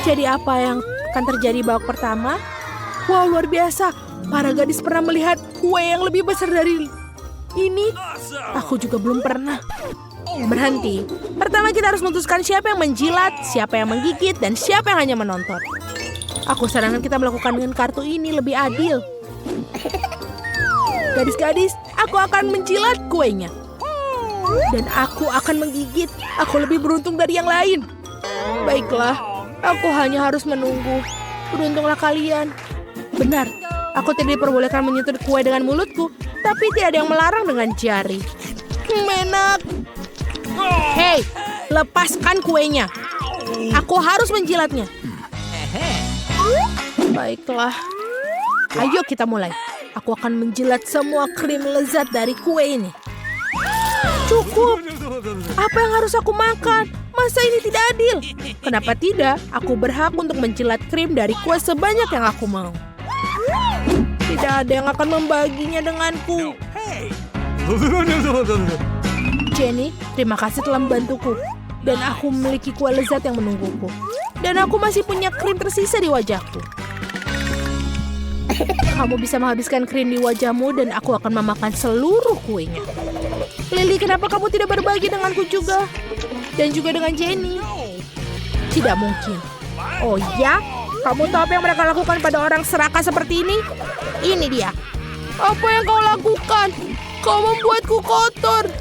Jadi apa yang akan terjadi babak pertama? Wow, luar biasa. Para gadis pernah melihat kue yang lebih besar dari ini. Aku juga belum pernah. Berhenti. Pertama kita harus memutuskan siapa yang menjilat, siapa yang menggigit, dan siapa yang hanya menonton. Aku sarankan kita melakukan dengan kartu ini lebih adil. Gadis-gadis, aku akan menjilat kuenya. Dan aku akan menggigit. Aku lebih beruntung dari yang lain. Baiklah, aku hanya harus menunggu. Beruntunglah kalian. Benar, aku tidak diperbolehkan menyentuh kue dengan mulutku, tapi tidak ada yang melarang dengan jari. Enak. Hei, lepaskan kuenya. Aku harus menjilatnya. Baiklah. Ayo kita mulai. Aku akan menjilat semua krim lezat dari kue ini. Cukup. Apa yang harus aku makan? Masa ini tidak adil? Kenapa tidak? Aku berhak untuk menjilat krim dari kue sebanyak yang aku mau. Tidak ada yang akan membaginya denganku. Jenny, terima kasih telah membantuku. Dan aku memiliki kue lezat yang menungguku. Dan aku masih punya krim tersisa di wajahku. Kamu bisa menghabiskan krim di wajahmu dan aku akan memakan seluruh kuenya. Lily, kenapa kamu tidak berbagi denganku juga? Dan juga dengan Jenny? Tidak mungkin. Oh ya? Kamu tahu apa yang mereka lakukan pada orang serakah seperti ini? Ini dia. Apa yang kau lakukan? Kau membuatku kotor.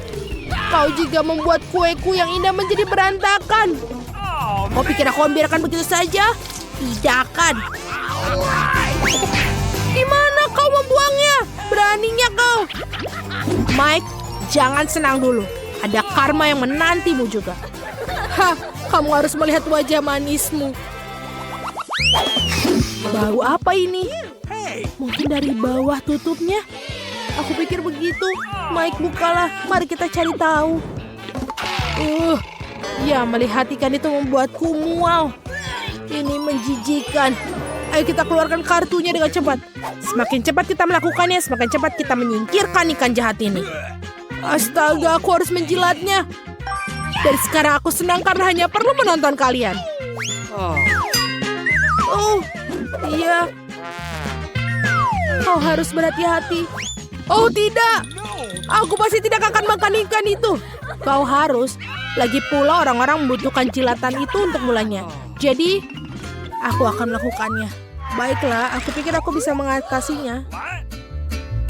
Kau juga membuat kueku yang indah menjadi berantakan. Kau pikir aku membiarkan begitu saja? Tidak akan. Di mana kau membuangnya? Beraninya kau. Mike, jangan senang dulu. Ada karma yang menantimu juga. Hah, kamu harus melihat wajah manismu. Bau apa ini? Mungkin dari bawah tutupnya. Aku pikir begitu. Mike, bukalah. Mari kita cari tahu. Ya, melihat ikan itu membuatku mual. Ini menjijikan. Ayo kita keluarkan kartunya dengan cepat. Semakin cepat kita melakukannya, semakin cepat kita menyingkirkan ikan jahat ini. Astaga, aku harus menjilatnya. Dari sekarang aku senang karena hanya perlu menonton kalian. Oh, iya. Kau harus berhati-hati. Oh tidak, aku pasti tidak akan makan ikan itu. Kau harus. Lagi pula orang-orang membutuhkan jilatan itu untuk mulanya. Jadi, aku akan melakukannya. Baiklah, aku pikir aku bisa mengatasinya.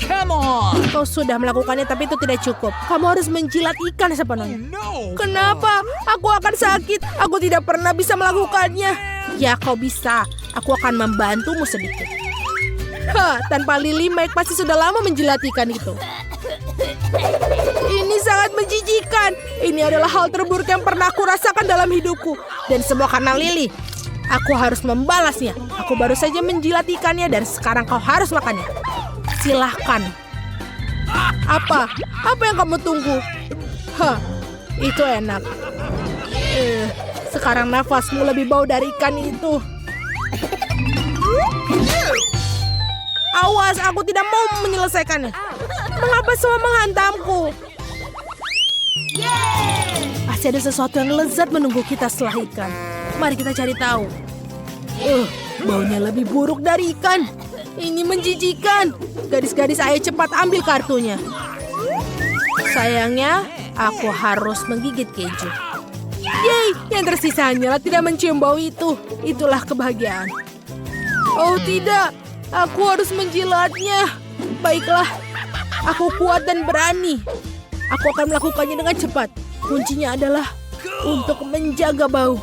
Come on! Kau sudah melakukannya, tapi itu tidak cukup. Kamu harus menjilat ikan sepenuhnya. Kenapa? Aku akan sakit. Aku tidak pernah bisa melakukannya. Ya, kau bisa. Aku akan membantumu sedikit. Tanpa Lily, Mike pasti sudah lama menjilat ikan itu. Ini sangat menjijikan. Ini adalah hal terburuk yang pernah aku rasakan dalam hidupku. Dan semua karena Lily. Aku harus membalasnya. Aku baru saja menjilat ikannya dan sekarang kau harus makannya. Silahkan. Apa? Apa yang kamu tunggu? Itu enak. Sekarang nafasmu lebih bau dari ikan itu. Awas, aku tidak mau menyelesaikannya. Mengapa semua menghantamku? Pasti ada sesuatu yang lezat menunggu kita setelah ikan. Mari kita cari tahu. Baunya lebih buruk dari ikan. Ini menjijikan. Gadis-gadis, ayo cepat ambil kartunya. Sayangnya, aku harus menggigit keju. Yeay, yang tersisa hanyalah tidak mencium bau itu. Itulah kebahagiaan. Oh tidak, aku harus menjilatnya. Baiklah, aku kuat dan berani. Aku akan melakukannya dengan cepat. Kuncinya adalah untuk menjaga bau.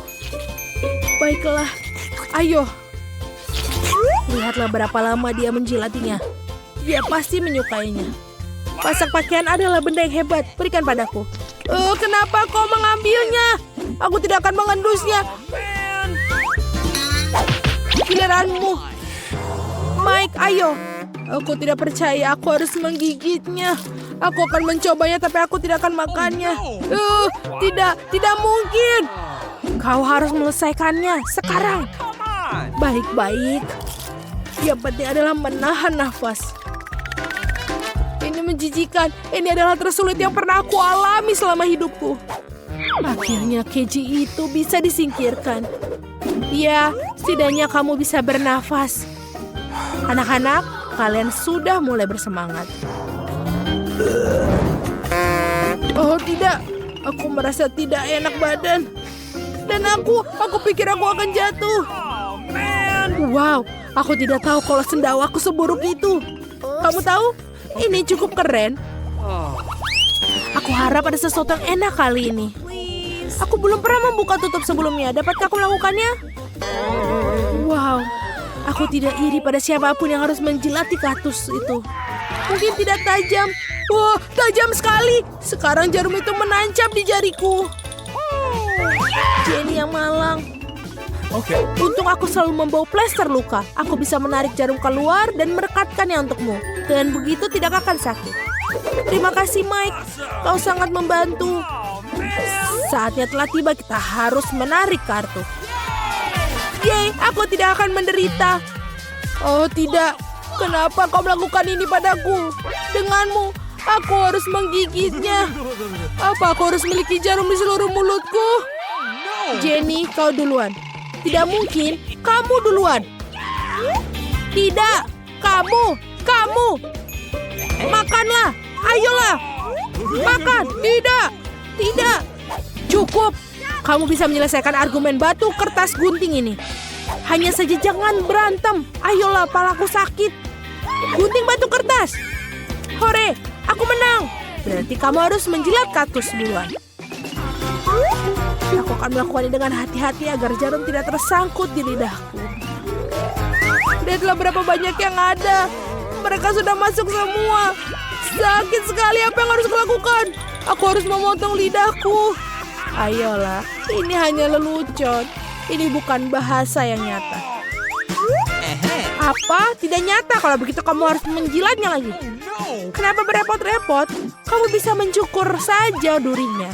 Baiklah, ayo. Lihatlah berapa lama dia menjilatinya. Dia pasti menyukainya. Pasak pakaian adalah benda yang hebat. Berikan padaku. Kenapa kau mengambilnya? Aku tidak akan mengendusnya. Giliranmu. Mike, ayo. Aku tidak percaya. Aku harus menggigitnya. Aku akan mencobanya, tapi aku tidak akan makannya. Tidak mungkin. Kau harus menyelesaikannya sekarang. Baik-baik. Yang penting adalah menahan nafas. Ini menjijikan. Ini adalah tersulit yang pernah aku alami selama hidupku. Akhirnya keju itu bisa disingkirkan. Ya, setidaknya kamu bisa bernafas. Anak-anak, kalian sudah mulai bersemangat. Oh tidak, aku merasa tidak enak badan. Dan aku pikir aku akan jatuh. Wow, aku tidak tahu kalau sendawaku seburuk itu. Kamu tahu, ini cukup keren. Aku harap ada sesuatu yang enak kali ini. Aku belum pernah membuka tutup sebelumnya. Dapatkah aku melakukannya? Wow, aku tidak iri pada siapapun yang harus menjilati kaktus itu. Mungkin tidak tajam. Wah, tajam sekali. Sekarang jarum itu menancap di jariku. Jenny yang malang. Okay. Untung aku selalu membawa plester luka. Aku bisa menarik jarum keluar dan merekatkannya untukmu. Dan begitu tidak akan sakit. Terima kasih Mike. Kau sangat membantu. Saatnya telah tiba, kita harus menarik kartu. Yeay, aku tidak akan menderita. Oh tidak, kenapa kau melakukan ini padaku? Denganmu, aku harus menggigitnya. Apa aku harus memiliki jarum di seluruh mulutku? Jenny, kau duluan. Tidak mungkin, kamu duluan. Tidak, kamu. Makanlah, ayolah. Makan, tidak. Cukup. Kamu bisa menyelesaikan argumen batu kertas gunting ini. Hanya saja jangan berantem. Ayolah, palaku sakit. Gunting batu kertas. Hore, aku menang. Berarti kamu harus menjilat kaktus duluan. Aku akan melakukannya dengan hati-hati agar jarum tidak tersangkut di lidahku. Lihatlah berapa banyak yang ada. Mereka sudah masuk semua. Sakit sekali, apa yang harus kulakukan? Aku harus memotong lidahku. Ayolah, ini hanya lelucon. Ini bukan bahasa yang nyata. Apa? Tidak nyata. Kalau begitu kamu harus menjilatnya lagi. Kenapa berepot-repot? Kamu bisa mencukur saja durinya.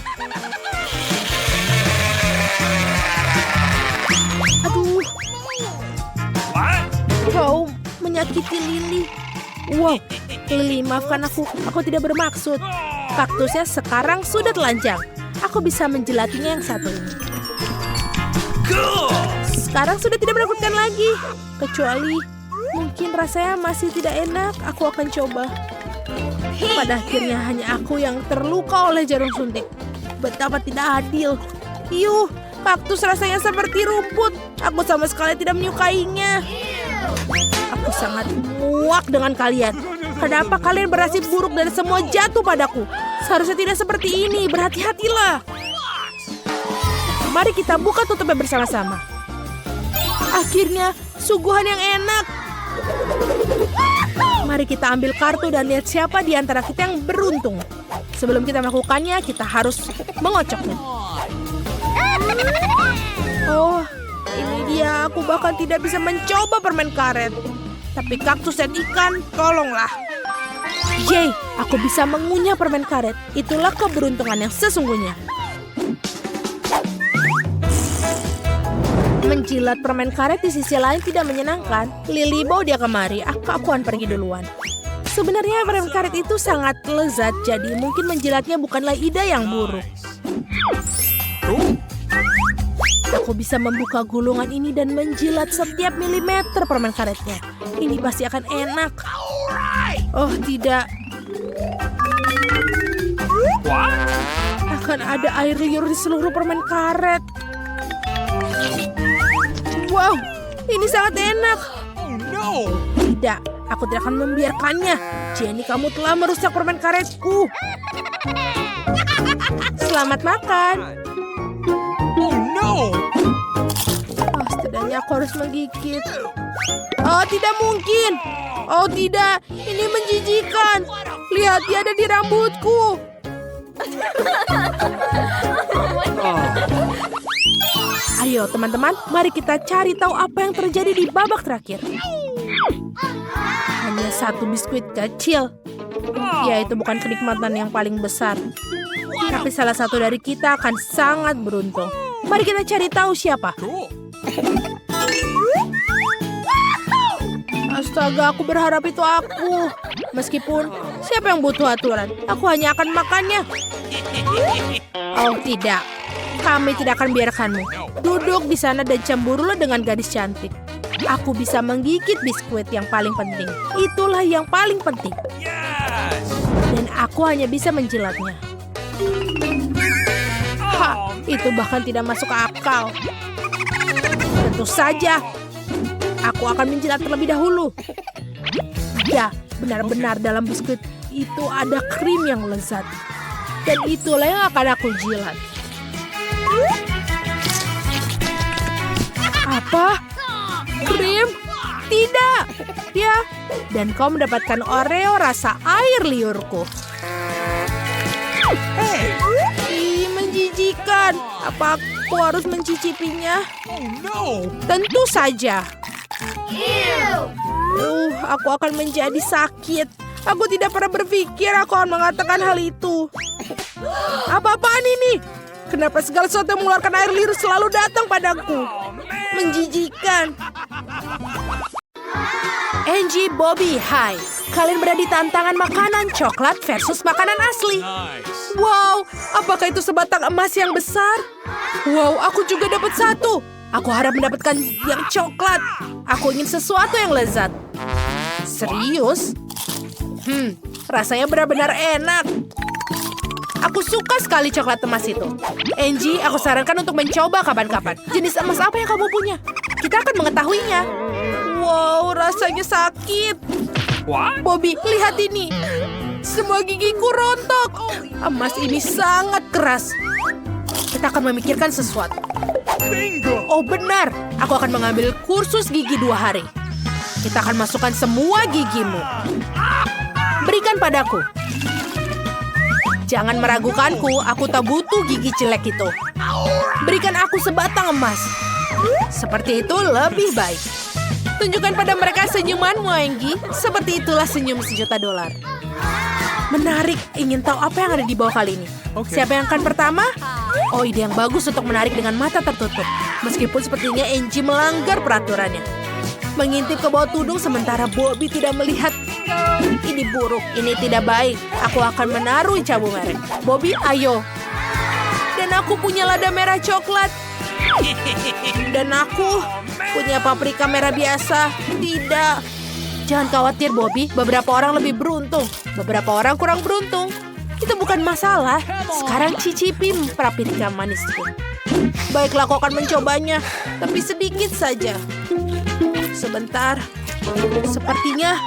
Aduh. Kau menyakiti Lily. Wow, Lily, maafkan aku. Aku tidak bermaksud. Kaktusnya sekarang sudah telanjang. Aku bisa menjilatinya yang satu ini. Sekarang sudah tidak menakutkan lagi. Kecuali mungkin rasanya masih tidak enak. Aku akan coba. Pada akhirnya hanya aku yang terluka oleh jarum suntik. Betapa tidak adil. Yuh, kaktus rasanya seperti rumput. Aku sama sekali tidak menyukainya. Aku sangat muak dengan kalian. Kenapa kalian bernasib buruk dan semua jatuh padaku? Seharusnya tidak seperti ini. Berhati-hatilah. Mari kita buka tutupnya bersama-sama. Akhirnya, suguhan yang enak. Mari kita ambil kartu dan lihat siapa di antara kita yang beruntung. Sebelum kita melakukannya, kita harus mengocoknya. Oh, ini dia. Aku bahkan tidak bisa mencoba permen karet. Tapi kaktus dan ikan, tolonglah. Yeay, aku bisa mengunyah permen karet. Itulah keberuntungan yang sesungguhnya. Menjilat permen karet di sisi lain tidak menyenangkan. Lily, bawa dia kemari. Aku akan pergi duluan. Sebenarnya permen karet itu sangat lezat, jadi mungkin menjilatnya bukanlah ide yang buruk. Aku bisa membuka gulungan ini dan menjilat setiap milimeter permen karetnya. Ini pasti akan enak. Oh tidak. Akan ada air liur di seluruh permen karet. Wow, ini sangat enak. Tidak, aku tidak akan membiarkannya. Jenny, kamu telah merusak permen karetku. Selamat makan. Oh, setidaknya aku harus menggigit. Oh, tidak mungkin. Oh, tidak. Ini menjijikan. Lihat, dia ada di rambutku. Ayo, teman-teman. Mari kita cari tahu apa yang terjadi di babak terakhir. Hanya satu biskuit kecil. Ya, itu bukan kenikmatan yang paling besar. Tapi salah satu dari kita akan sangat beruntung. Mari kita cari tahu siapa. Astaga, aku berharap itu aku. Meskipun siapa yang butuh aturan, aku hanya akan makannya. Oh tidak, Kami tidak akan biarkanmu. Duduk di sana dan cemburulah dengan gadis cantik. Aku bisa menggigit biskuit yang paling penting. Itulah yang paling penting. Yes! Dan aku hanya bisa menjilatnya. Ha, itu bahkan tidak masuk akal. Tentu saja, aku akan menjilat terlebih dahulu. Ya, benar-benar dalam biskuit itu ada krim yang lezat. Dan itulah yang akan aku jilat. Apa? Krim? Tidak. Ya, dan kau mendapatkan Oreo rasa air liurku. Ih, menjijikan. Apa aku harus mencicipinya? Oh no! Tentu saja. Aku akan menjadi sakit. Aku tidak pernah berpikir aku akan mengatakan hal itu. Apa-apaan ini? Kenapa segala sesuatu yang mengeluarkan air liur selalu datang padaku? Menjijikan. Angie, Bobby, hai. Kalian berada di tantangan makanan coklat versus makanan asli. Nice! Wow, apakah itu sebatang emas yang besar? Wow, aku juga dapat satu. Aku harap mendapatkan yang coklat. Aku ingin sesuatu yang lezat. Serius? Rasanya benar-benar enak. Aku suka sekali coklat emas itu. Angie, aku sarankan untuk mencoba kapan-kapan. Jenis emas apa yang kamu punya? Kita akan mengetahuinya. Wow, rasanya sakit. What? Bobby, lihat ini. Semua gigiku rontok. Emas ini sangat keras. Kita akan memikirkan sesuatu. Bingo! Oh benar, aku akan mengambil kursus gigi 2 hari. Kita akan masukkan semua gigimu. Berikan padaku. Jangan meragukanku, aku tak butuh gigi jelek itu. Berikan aku sebatang emas. Seperti itu lebih baik. Tunjukkan pada mereka senyumanmu, Angie. Seperti itulah senyum $1 juta. Menarik, ingin tahu apa yang ada di bawah kali ini. Oke. Siapa yang akan pertama? Oh, ide yang bagus untuk menarik dengan mata tertutup. Meskipun sepertinya Angie melanggar peraturannya. Mengintip ke bawah tudung sementara Bobby tidak melihat. Ini buruk, ini tidak baik. Aku akan menaruh cabu merah. Bobby, ayo. Dan aku punya lada merah coklat. Dan aku punya paprika merah biasa. Tidak. Jangan khawatir, Bobby. Beberapa orang lebih beruntung. Beberapa orang kurang beruntung. Itu bukan masalah. Sekarang cicipi paprika manisku. Baiklah, aku akan mencobanya. Tapi sedikit saja. Sebentar. Sepertinya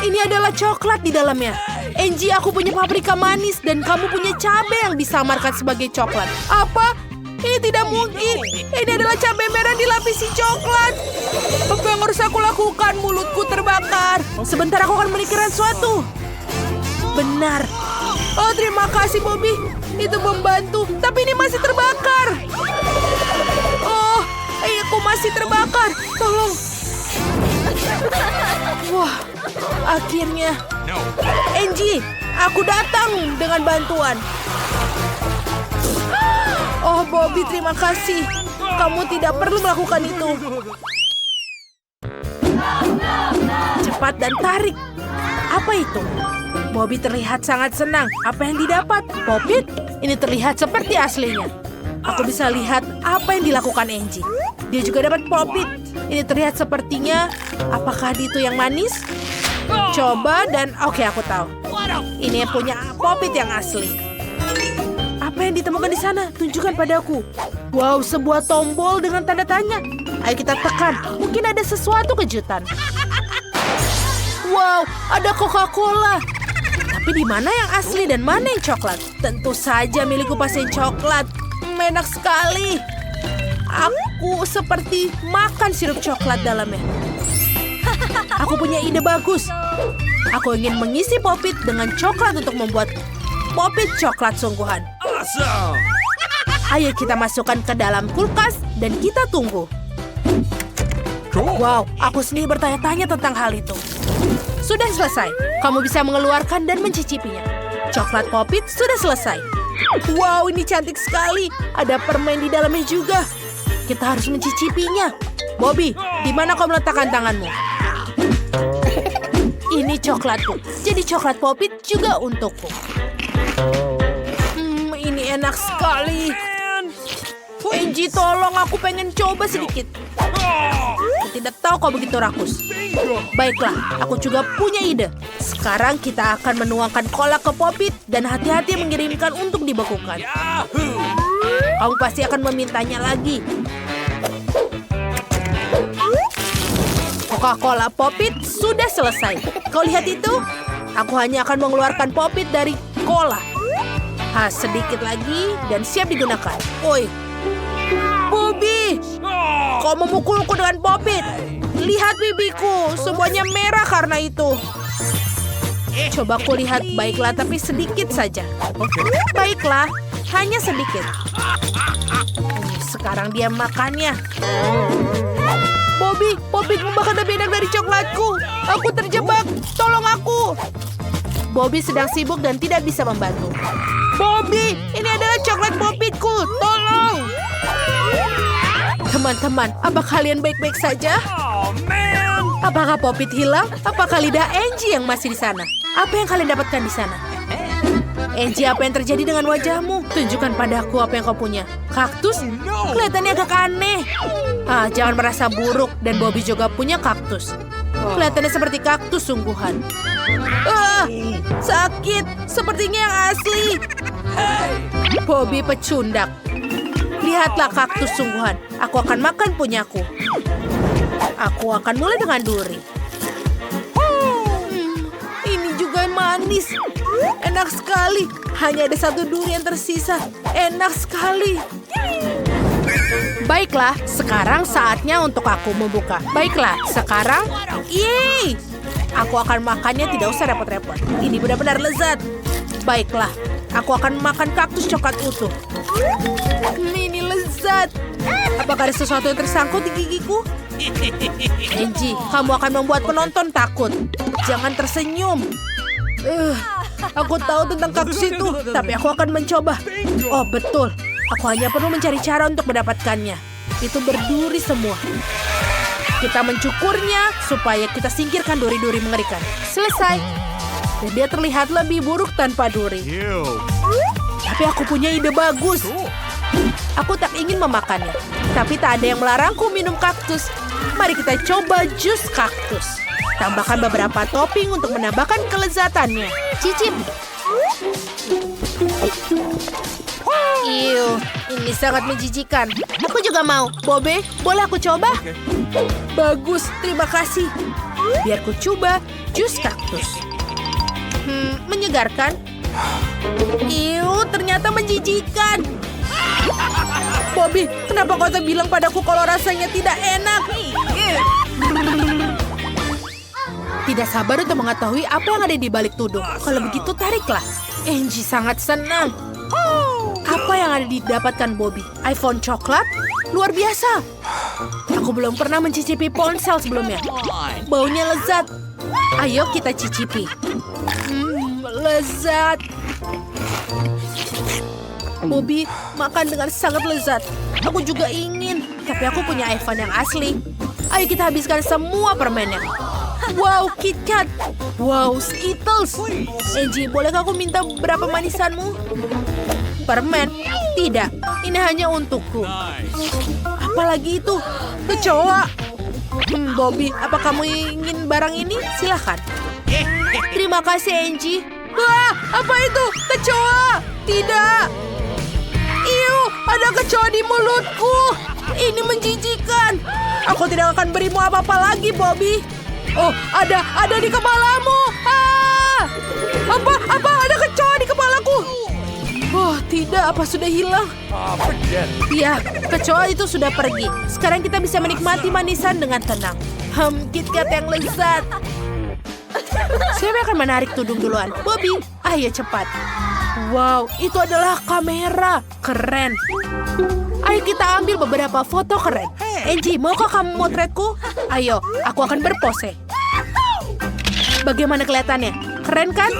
ini adalah coklat di dalamnya. Angie, aku punya paprika manis dan kamu punya cabai yang disamarkan sebagai coklat. Apa? Ini tidak mungkin. Ini adalah cabai merah dilapisi coklat. Apa yang harus aku lakukan? Mulutku terbakar. Sebentar, aku akan memikirkan sesuatu. Benar. Oh, terima kasih, Bobby. Itu membantu. Tapi ini masih terbakar. Oh, aku masih terbakar. Tolong. Wah, akhirnya. No! Angie, aku datang dengan bantuan. Oh, Bobby, terima kasih. Kamu tidak perlu melakukan itu. Cepat dan tarik. Apa itu? Bobby terlihat sangat senang. Apa yang didapat? Popit? Ini terlihat seperti aslinya. Aku bisa lihat apa yang dilakukan Angie. Dia juga dapat popit. Ini terlihat sepertinya. Apakah itu yang manis? Coba dan oke, aku tahu. Ini punya popit yang asli. Apa yang ditemukan di sana? Tunjukkan padaku. Wow, sebuah tombol dengan tanda tanya. Ayo kita tekan. Mungkin ada sesuatu kejutan. Wow, ada Coca-Cola. Tapi di mana yang asli dan mana yang coklat? Tentu saja milikku pasti coklat. Enak sekali. Aku seperti makan sirup coklat dalamnya. Aku punya ide bagus. Aku ingin mengisi popit dengan coklat untuk membuat popit coklat sungguhan. Awesome! Ayo kita masukkan ke dalam kulkas dan kita tunggu. Cool! Wow, aku sendiri bertanya-tanya tentang hal itu. Sudah selesai. Kamu bisa mengeluarkan dan mencicipinya. Coklat popit sudah selesai. Wow, ini cantik sekali. Ada permen di dalamnya juga. Kita harus mencicipinya. Bobby, di mana kau meletakkan tanganmu? Ini coklatku. Jadi coklat popit juga untukku. Ini enak sekali. Angie, tolong, aku pengen coba sedikit. Aku tidak tahu kau begitu rakus. Bingo. Baiklah, aku juga punya ide. Sekarang kita akan menuangkan kolak ke Popit dan hati-hati mengirimkan untuk dibekukan. Yahoo! Kamu pasti akan memintanya lagi. Coca-Cola Popit sudah selesai. Kau lihat itu? Aku hanya akan mengeluarkan Popit dari cola. Sedikit lagi dan siap digunakan. Oi, Bobby, Oh, kau memukulku dengan Popit. Lihat bibiku, semuanya merah karena itu. Coba ku lihat, baiklah, tapi sedikit saja. Baiklah, hanya sedikit. Sekarang dia makannya. Bobby, Popit membakar lebih enak dari coklatku. Aku terjebak, tolong aku. Bobby sedang sibuk dan tidak bisa membantu. Bobby, ini adalah coklat Popitku, tolong. Teman-teman, apa kalian baik-baik saja? oh man! Apakah Popit hilang? Apakah lidah Angie yang masih di sana? Apa yang kalian dapatkan di sana? Angie, apa yang terjadi dengan wajahmu? Tunjukkan padaku apa yang kau punya. Kaktus? Kelihatannya agak aneh. Jangan merasa buruk. Dan Bobby juga punya kaktus. Kelihatannya seperti kaktus sungguhan. Sakit. Sepertinya yang asli. Bobby pecundak. Lihatlah kaktus sungguhan. Aku akan makan punyaku. Aku akan mulai dengan duri. Ini juga manis. Enak sekali. Hanya ada satu duri yang tersisa. Enak sekali. Baiklah, sekarang saatnya untuk aku membuka. Baiklah, sekarang, yeay! Aku akan makannya tidak usah repot-repot. Ini benar-benar lezat. Baiklah, aku akan makan kaktus coklat utuh. Ini lezat. Apakah ada sesuatu yang tersangkut di gigiku? Angie, kamu akan membuat penonton takut. Jangan tersenyum. Aku tahu tentang kaktus itu, tapi aku akan mencoba. Oh, betul. Aku hanya perlu mencari cara untuk mendapatkannya. Itu berduri semua. Kita mencukurnya supaya kita singkirkan duri-duri mengerikan. Selesai. Dan dia terlihat lebih buruk tanpa duri. Ew. Tapi aku punya ide bagus. Aku tak ingin memakannya. Tapi tak ada yang melarangku minum kaktus. Mari kita coba jus kaktus. Tambahkan beberapa topping untuk menambahkan kelezatannya. Cicip. Iu, ini sangat menjijikan. Aku juga mau. Bobby, boleh aku coba? Bagus, terima kasih. Biar ku coba jus kaktus. Menyegarkan. Iu, ternyata menjijikan. Bobby, kenapa kau tak bilang padaku kalau rasanya tidak enak? Tidak sabar untuk mengetahui apa yang ada di balik tudung. Kalau begitu, tariklah. Angie sangat senang. Apa yang ada didapatkan Bobby? iPhone coklat? Luar biasa. Aku belum pernah mencicipi ponsel sebelumnya. Baunya lezat. Ayo kita cicipi. Lezat. Bobby makan dengan sangat lezat. Aku juga ingin. Tapi aku punya iPhone yang asli. Ayo kita habiskan semua permennya. Wow, KitKat. Wow, Skittles. Angie, bolehkah aku minta berapa manisanmu? Permen? Tidak, ini hanya untukku. Apalagi itu? Kecoa. Bobby, apa kamu ingin barang ini? Silahkan. Terima kasih, Angie. Wah, apa itu? Kecoa. Tidak. Iu, ada kecoa di mulutku. Ini menjijikan. Aku tidak akan berimu apa-apa lagi, Bobby. Oh, ada di kepalamu. Apa? Ada kecoa di kepalaku. Oh, tidak. Apa sudah hilang? Forget it. Ya, kecoa itu sudah pergi. Sekarang kita bisa menikmati manisan dengan tenang. KitKat yang lezat. Siapa yang akan menarik tudung duluan? Bobby, ayo cepat. Wow, itu adalah kamera. Keren. Ayo kita ambil beberapa foto keren. Angie, maukah kamu motretku? Ayo, aku akan berpose. Bagaimana kelihatannya? Keren kan?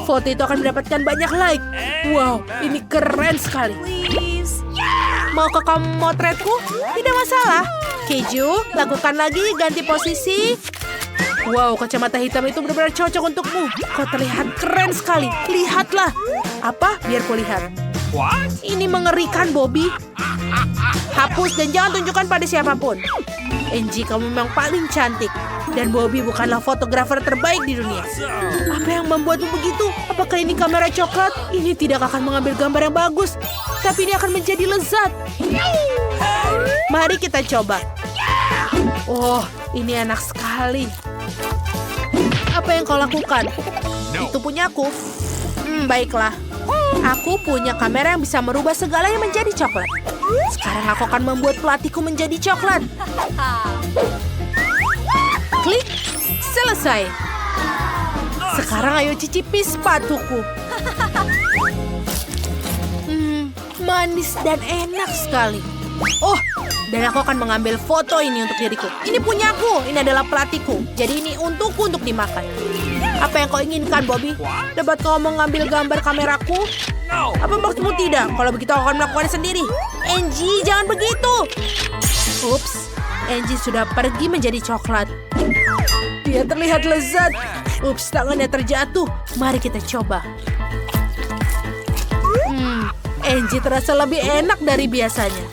Foto itu akan mendapatkan banyak like. Wow, ini keren sekali. Maukah kamu motretku? Tidak masalah. Keju, lakukan lagi, ganti posisi. Wow, kacamata hitam itu benar-benar cocok untukmu. Kau terlihat keren sekali. Lihatlah. Apa? Biar ku lihat. What? Ini mengerikan, Bobby. Hapus dan jangan tunjukkan pada siapapun. Angie, kamu memang paling cantik. Dan Bobby bukanlah fotografer terbaik di dunia. Apa yang membuatmu begitu? Apakah ini kamera coklat? Ini tidak akan mengambil gambar yang bagus. Tapi ini akan menjadi lezat. Mari kita coba. Oh, ini enak sekali. Apa yang kau lakukan? Itu punyaku. Baiklah. Aku punya kamera yang bisa merubah segalanya menjadi coklat. Sekarang aku akan membuat pelatihku menjadi coklat. Klik. Selesai. Sekarang ayo cicipi sepatuku. Manis dan enak sekali. Oh, dan aku akan mengambil foto ini untuk diriku. Ini punyaku. Ini adalah pelatihku. Jadi ini untukku untuk dimakan. Apa yang kau inginkan, Bobby? Dapat kau mengambil gambar kameraku? No. Apa maksudmu tidak? Kalau begitu aku akan melakukannya sendiri. Angie, jangan begitu. Ups, Angie sudah pergi menjadi coklat. Dia terlihat lezat. Ups, tangannya terjatuh. Mari kita coba. Angie terasa lebih enak dari biasanya.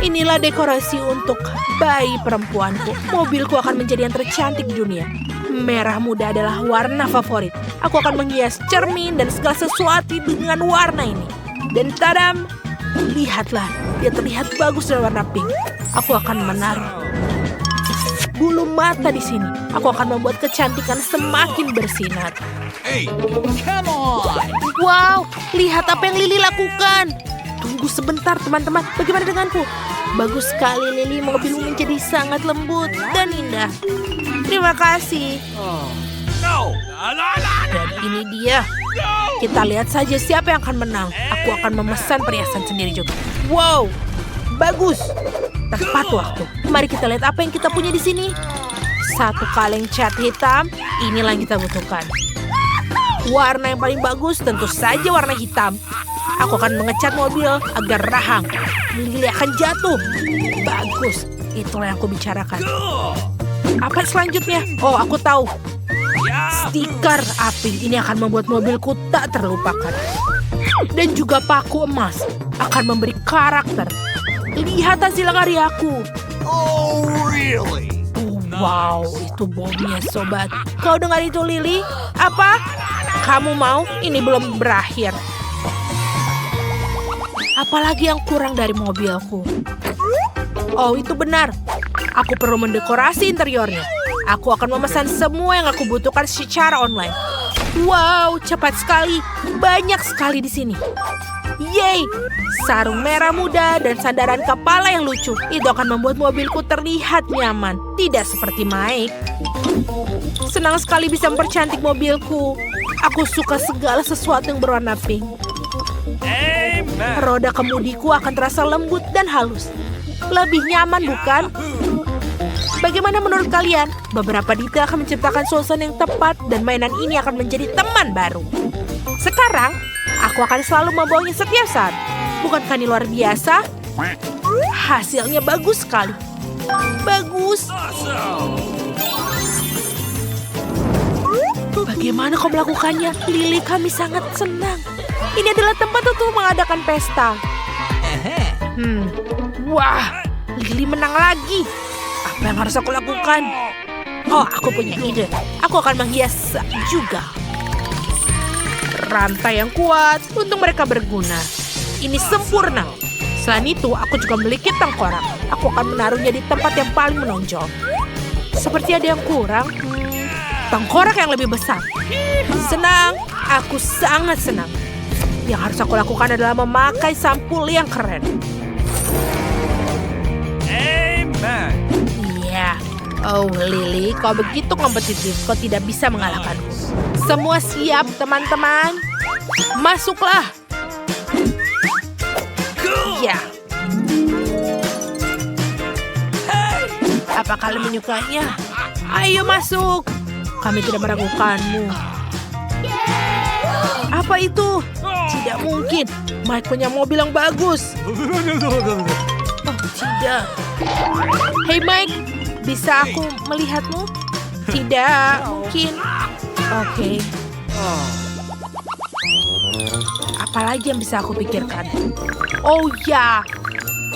Inilah dekorasi untuk bayi perempuanku. Mobilku akan menjadi yang tercantik di dunia. Merah muda adalah warna favorit. Aku akan menghias cermin dan segala sesuatu dengan warna ini. Dan tadam! Lihatlah, dia terlihat bagus dengan warna pink. Aku akan menaruh bulu mata di sini. Aku akan membuat kecantikan semakin bersinar. Hey, come on. Wow, lihat apa yang Lily lakukan. Tunggu sebentar, teman-teman. Bagaimana denganku? Bagus sekali, Lily. Mobilmu menjadi sangat lembut dan indah. Terima kasih. No. Dan ini dia. Kita lihat saja siapa yang akan menang. Aku akan memesan perhiasan sendiri juga. Wow, bagus. Tepat waktu. Mari kita lihat apa yang kita punya di sini. Satu kaleng cat hitam. Inilah yang kita butuhkan. Warna yang paling bagus tentu saja warna hitam. Aku akan mengecat mobil agar rahang. Lili akan jatuh. Bagus. Itulah yang aku bicarakan. Apa selanjutnya? Oh, aku tahu. Stiker api ini akan membuat mobilku tak terlupakan. Dan juga paku emas akan memberi karakter. Lihat hasil karyaku. Oh, really? Wow, itu bomnya, sobat. Kau dengar itu, Lily? Apa? Kamu mau? Ini belum berakhir. Apalagi yang kurang dari mobilku? Oh, itu benar. Aku perlu mendekorasi interiornya. Aku akan memesan semua yang aku butuhkan secara online. Wow, cepat sekali. Banyak sekali di sini. Yeay! Sarung merah muda dan sandaran kepala yang lucu. Itu akan membuat mobilku terlihat nyaman. Tidak seperti Mike. Senang sekali bisa mempercantik mobilku. Aku suka segala sesuatu yang berwarna pink. Amen. Roda kemudiku akan terasa lembut dan halus. Lebih nyaman, bukan? Bagaimana menurut kalian? Beberapa detail akan menciptakan suasana yang tepat dan mainan ini akan menjadi teman baru. Sekarang, aku akan selalu membawanya setiap saat. Bukankah ini luar biasa? Hasilnya bagus sekali. Bagus. Awesome. Bagaimana kau melakukannya? Lily, kami sangat senang. Ini adalah tempat untuk mengadakan pesta. Wah, Lily menang lagi. Apa yang harus aku lakukan? Oh, aku punya ide. Aku akan menghias juga. Rantai yang kuat untuk mereka berguna. Ini sempurna. Selain itu, aku juga memiliki tengkorak. Aku akan menaruhnya di tempat yang paling menonjol. Seperti ada yang kurang. Tengkorak yang lebih besar. Senang, aku sangat senang. Yang harus aku lakukan adalah memakai sampul yang keren. Amen. Iya. Oh, Lily, kau begitu kompetitif. Kau tidak bisa mengalahkanku. Semua siap, teman-teman? Masuklah. Ya. Apa kalian menyukainya? Ayo masuk. Kami tidak meragukanmu. Apa itu? Tidak mungkin. Mike punya mobil yang bagus. Oh, tidak. Hey Mike, bisa aku melihatmu? Tidak, mungkin. Oke. Apalagi yang bisa aku pikirkan? Oh ya,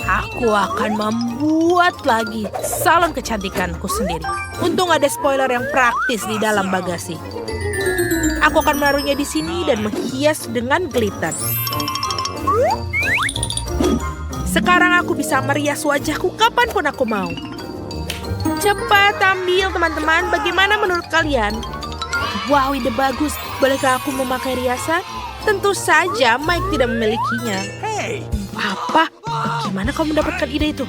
aku akan membuat lagi salon kecantikanku sendiri. Untung ada spoiler yang praktis di dalam bagasi. Aku akan menaruhnya di sini dan menghias dengan glitter. Sekarang aku bisa merias wajahku kapanpun aku mau. Cepat ambil teman-teman, bagaimana menurut kalian? Wow, ide bagus. Bolehkah aku memakai riasan? Tentu saja Mike tidak memilikinya. Hey! Apa? Bagaimana kau mendapatkan ide itu?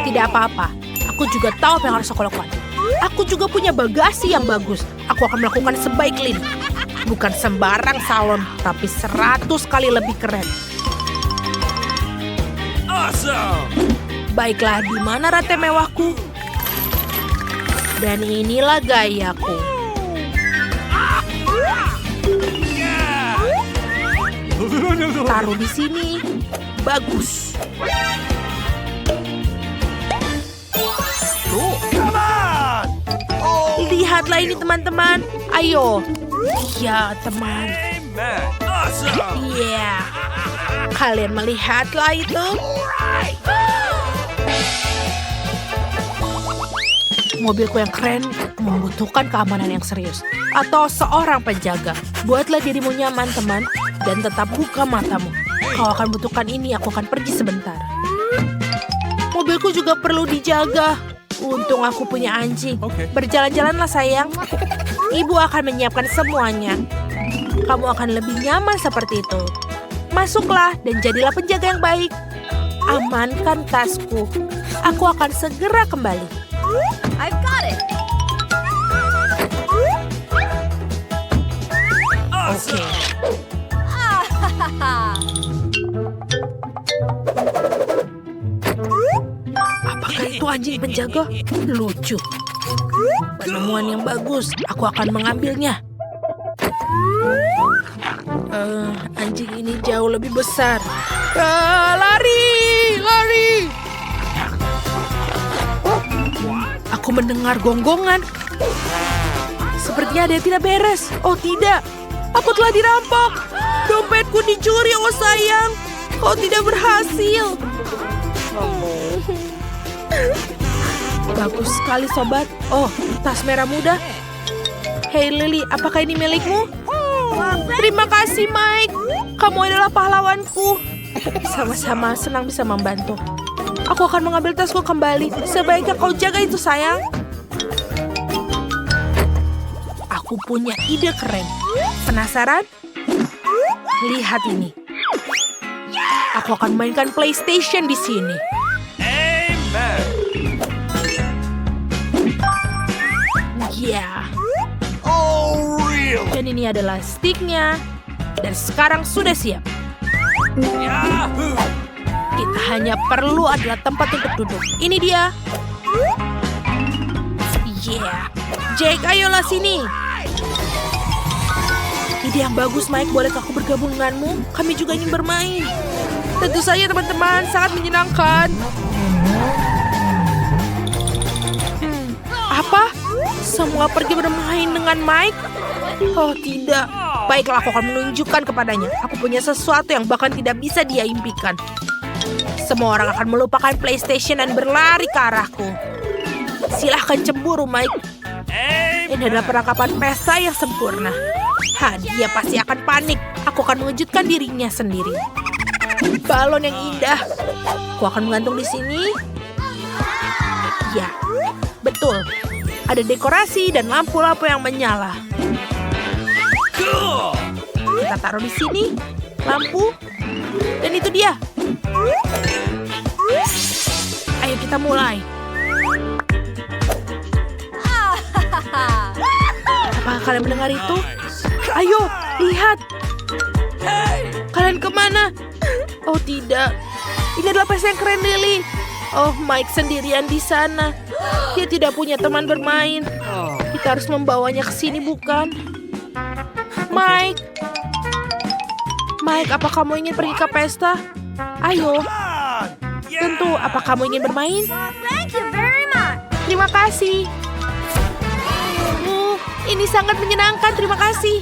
Tidak apa-apa. Aku juga tahu apa yang harus aku lakukan. Aku juga punya bagasi yang bagus. Aku akan melakukan sebaik Lin. Bukan sembarang salon, tapi 100 kali lebih keren. Awesome! Baiklah, di mana rate mewahku? Dan inilah gayaku. Yeah! Taruh di sini. Bagus. Cool. Come on! Oh, Lihatlah ini teman-teman. Ayo. Ya teman. amen! Awesome! Iya. Kalian melihatlah itu? Mobilku yang keren membutuhkan keamanan yang serius. Atau seorang penjaga. Buatlah dirimu nyaman teman. Dan tetap buka matamu. Kau akan butuhkan ini, aku akan pergi sebentar. Mobilku juga perlu dijaga. Untung aku punya anjing. Oke. Berjalan-jalanlah sayang. Ibu akan menyiapkan semuanya. Kamu akan lebih nyaman seperti itu. Masuklah dan jadilah penjaga yang baik. Amankan tasku. Aku akan segera kembali. I've got it. Oke. Apakah itu anjing penjaga? Lucu. Penemuan yang bagus. Aku akan mengambilnya. Anjing ini jauh lebih besar. Lari! Lari! Aku mendengar gonggongan. Sepertinya ada yang tidak beres. Oh tidak. Aku telah dirampok. Dompetku dicuri, oh sayang. Kau tidak berhasil. Bagus sekali sobat. Oh, tas merah muda. Hei Lily, apakah ini milikmu? Terima kasih Mike. Kamu adalah pahlawanku. Sama-sama, senang bisa membantu. Aku akan mengambil tasku kembali. Sebaiknya kau jaga itu sayang. Aku punya ide keren. Penasaran? Lihat ini. Aku akan mainkan PlayStation di sini. Amen! Ya. Oh, really? Dan ini adalah sticknya. Dan sekarang sudah siap. Yahoo! Kita hanya perlu adalah tempat untuk duduk. Ini dia. Yeah. Jake, ayolah sini. Ide yang bagus, Mike. Bolehkah aku bergabung denganmu? Kami juga ingin bermain. Tentu saja, teman-teman. Sangat menyenangkan. Apa? Semua pergi bermain dengan Mike? Oh, tidak. Baiklah, aku akan menunjukkan kepadanya. Aku punya sesuatu yang bahkan tidak bisa dia impikan. Semua orang akan melupakan PlayStation dan berlari ke arahku. Silahkan cemburu, Mike. Ini adalah perangkapan pesta yang sempurna. Dia pasti akan panik. Aku akan mengejutkan dirinya sendiri. Balon yang indah. Aku akan menggantung di sini. Ya, betul. Ada dekorasi dan lampu-lampu yang menyala. Cool! Kita taruh di sini. Lampu. Dan itu dia. Ayo kita mulai. Apakah kalian mendengar itu? Ayo, lihat. Kalian kemana? Oh tidak. Ini adalah pesta yang keren, Lily. Oh, Mike sendirian di sana. Dia tidak punya teman bermain. Kita harus membawanya ke sini, bukan? Mike. Mike, apa kamu ingin pergi ke pesta? Ayo. Tentu, apa kamu ingin bermain? Thank you very much. Terima kasih. Ini sangat menyenangkan, terima kasih.